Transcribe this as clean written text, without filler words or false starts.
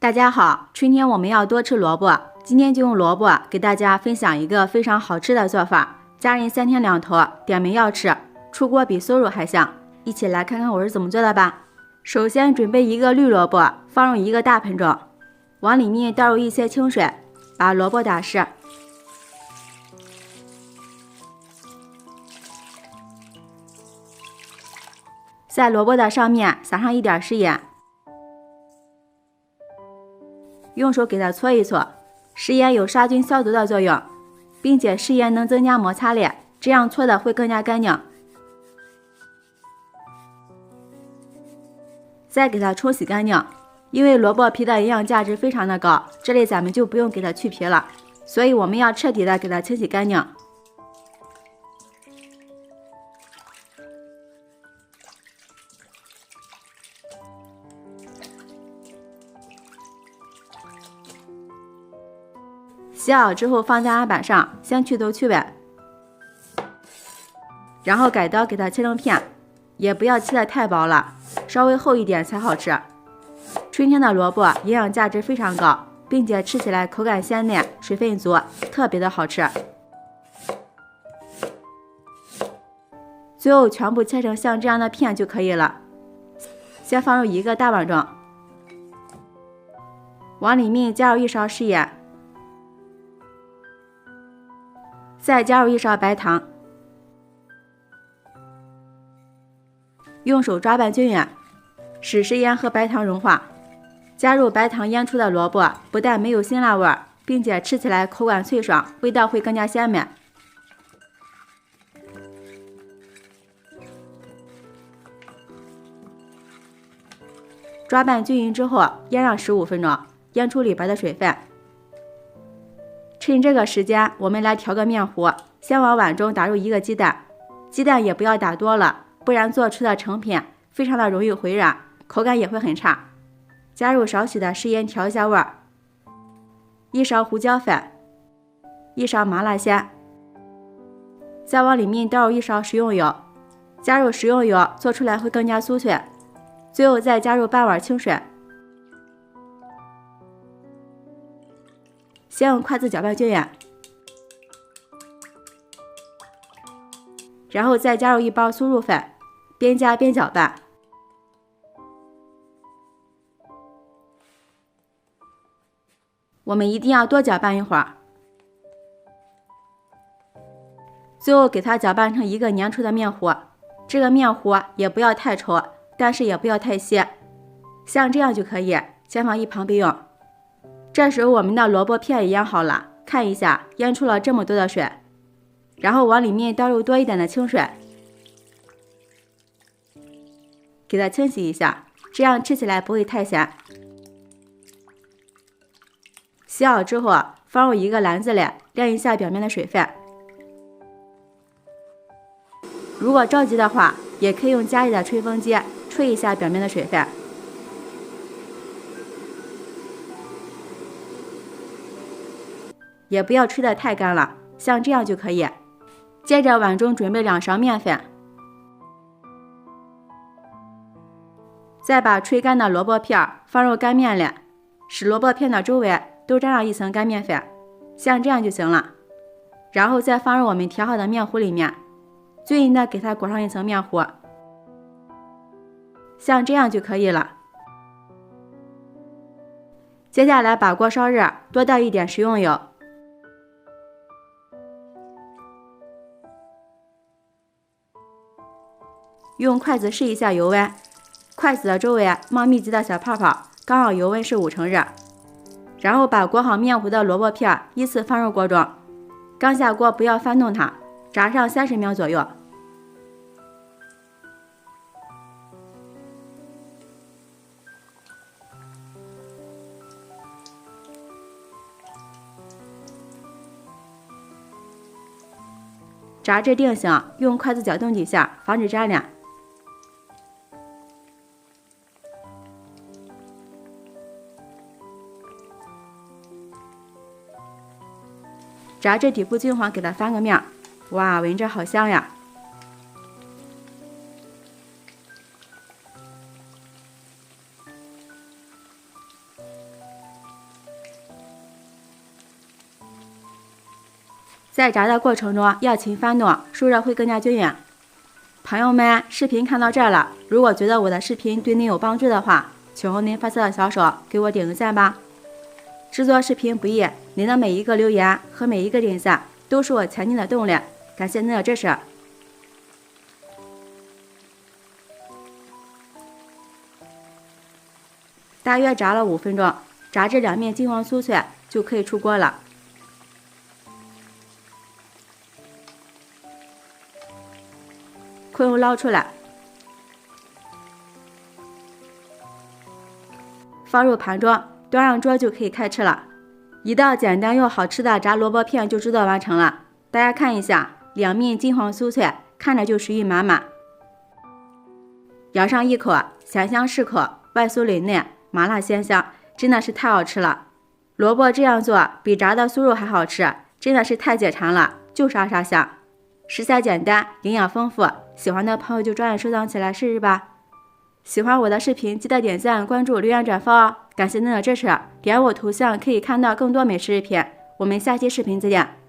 大家好，春天我们要多吃萝卜，今天就用萝卜给大家分享一个非常好吃的做法，家人3天2头点名要吃，出锅比馊肉还香。一起来看看我是怎么做的吧。首先准备一个绿萝卜，放入一个大盆中，往里面倒入一些清水，把萝卜打湿。在萝卜的上面撒上一点食盐，用手给它搓一搓，食盐有杀菌消毒的作用，并且食盐能增加摩擦力，这样搓的会更加干净。再给它冲洗干净，因为萝卜皮的营养价值非常的高，这里咱们就不用给它去皮了，所以我们要彻底的给它清洗干净。洗好之后放在案板上，先去头去尾，然后改刀给它切成片，也不要切得太薄了，稍微厚一点才好吃。春天的萝卜营养价值非常高，并且吃起来口感鲜嫩，水分足，特别的好吃。最后全部切成像这样的片就可以了。先放入一个大碗中，往里面加入1勺食盐，再加入1勺白糖，用手抓拌均匀，使食盐和白糖融化。加入白糖腌出的萝卜，不但没有辛辣味，并且吃起来口感脆爽，味道会更加鲜美。抓拌均匀之后，腌上15分钟，腌出里边的水分。趁这个时间，我们来调个面糊。先往碗中打入1个鸡蛋，鸡蛋也不要打多了，不然做出的成品非常的容易回软，口感也会很差。加入少许的食盐调一下味儿，1勺胡椒粉，1勺麻辣鲜，再往里面倒入1勺食用油，加入食用油做出来会更加酥脆。最后再加入半碗清水，先用筷子搅拌均匀，然后再加入1包酥肉粉，边加边搅拌。我们一定要多搅拌一会儿，最后给它搅拌成一个粘稠的面糊。这个面糊也不要太稠，但是也不要太稀，像这样就可以，先放一旁备用。这时候我们的萝卜片也腌好了，看一下腌出了这么多的水，然后往里面倒入多一点的清水，给它清洗一下，这样吃起来不会太咸。洗好之后放入一个篮子里，晾一下表面的水分。如果着急的话，也可以用家里的吹风机吹一下表面的水分。也不要吹得太干了，像这样就可以。接着碗中准备2勺面粉，再把吹干的萝卜片放入干面里，使萝卜片的周围都沾上一层干面粉，像这样就行了。然后再放入我们调好的面糊里面，均匀的给它裹上一层面糊，像这样就可以了。接下来把锅烧热，多倒一点食用油，用筷子试一下油温，筷子的周围冒密集的小泡泡，刚好油温是5成热。然后把裹好面糊的萝卜片依次放入锅中，刚下锅不要翻动它，炸上30秒左右。炸至定型，用筷子搅动几下，防止粘连。炸至底部金黄，给它翻个面。哇，闻着好香呀！在炸的过程中要勤翻动，受热会更加均匀。朋友们，视频看到这儿了，如果觉得我的视频对您有帮助的话，请用您发财的小手给我点个赞吧。制作视频不易，您的每一个留言和每一个点赞都是我前进的动力，感谢您的支持。大约炸了5分钟，炸至两面金黄酥脆就可以出锅了。控油捞出来，放入盘中，端上桌就可以开吃了。一道简单又好吃的炸萝卜片就制作完成了。大家看一下，两面金黄酥脆，看着就食欲满满。咬上一口，咸香适口，外酥里嫩，麻辣鲜香，真的是太好吃了。萝卜这样做比炸的酥肉还好吃，真的是太解馋了，就杀杀香。食材简单，营养丰富，喜欢的朋友就抓紧收藏起来试试吧。喜欢我的视频，记得点赞、关注、留言、转发哦！感谢您的支持，点我头像可以看到更多美食视频。我们下期视频再见。